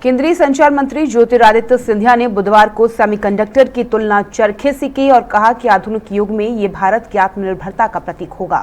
केंद्रीय संचार मंत्री ज्योतिरादित्य सिंधिया ने बुधवार को सेमीकंडक्टर की तुलना चरखे से की और कहा कि आधुनिक युग में ये भारत की आत्मनिर्भरता का प्रतीक होगा।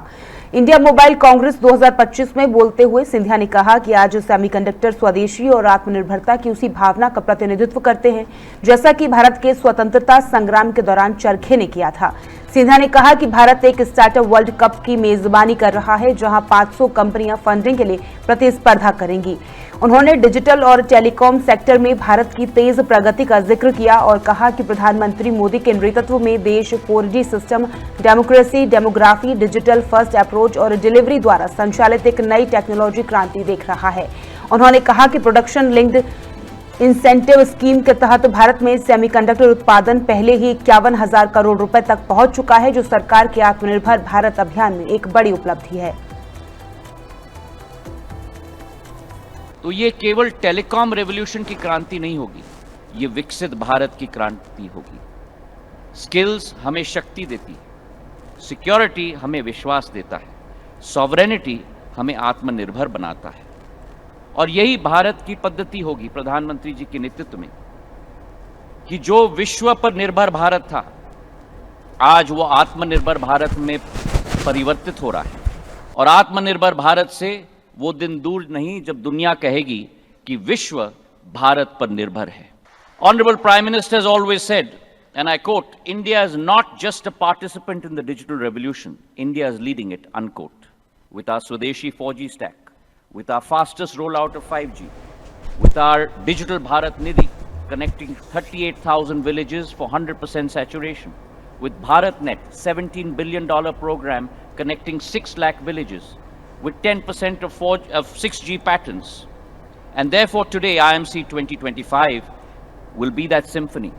इंडिया मोबाइल कांग्रेस 2025 में बोलते हुए सिंधिया ने कहा कि आज सेमीकंडक्टर स्वदेशी और आत्मनिर्भरता की उसी भावना का प्रतिनिधित्व करते हैं जैसा कि भारत के स्वतंत्रता संग्राम के दौरान चरखे ने किया था। सिंधिया ने कहा कि भारत एक स्टार्टअप वर्ल्ड कप की मेजबानी कर रहा है जहां 500 कंपनियां फंडिंग के लिए प्रतिस्पर्धा करेंगी। उन्होंने डिजिटल और टेलीकॉम सेक्टर में भारत की तेज प्रगति का जिक्र किया और कहा कि प्रधानमंत्री मोदी के नेतृत्व में देश 4G system, democracy, demography, digital first approach और डिलीवरी द्वारा संचालित एक नई टेक्नोलॉजी क्रांति देख रहा है। उन्होंने कहा कि प्रोडक्शन लिंक्ड इंसेंटिव स्कीम के तहत भारत में सेमीकंडक्टर उत्पादन पहले ही 51,000 करोड़ रुपए तक पहुंच चुका है, जो सरकार के आत्मनिर्भर भारत अभियान में एक बड़ी उपलब्धि है। तो ये केवल टेलीकॉम रेवोल्यूशन की क्रांति नहीं होगी, ये विकसित भारत की क्रांति होगी। स्किल्स हमें शक्ति देती है, सिक्योरिटी हमें विश्वास देता है, सॉवरेनिटी हमें आत्मनिर्भर बनाता है। और यही भारत की पद्धति होगी प्रधानमंत्री जी के नेतृत्व में कि जो विश्व पर निर्भर भारत था, आज वो आत्मनिर्भर भारत में परिवर्तित हो रहा है। और आत्मनिर्भर भारत से वो दिन दूर नहीं जब दुनिया कहेगी कि विश्व भारत पर निर्भर है। Honorable Prime Minister has always said, and I quote, India is not just a participant in the digital revolution, India is leading it, unquote. With our Swadeshi 4G stack, with our fastest rollout of 5G, with our Digital Bharat Nidhi, connecting 38,000 villages for 100% saturation, with BharatNet, $17 billion program connecting 6 lakh villages, with 10% of 6G patents. And therefore today IMC 2025 will be that symphony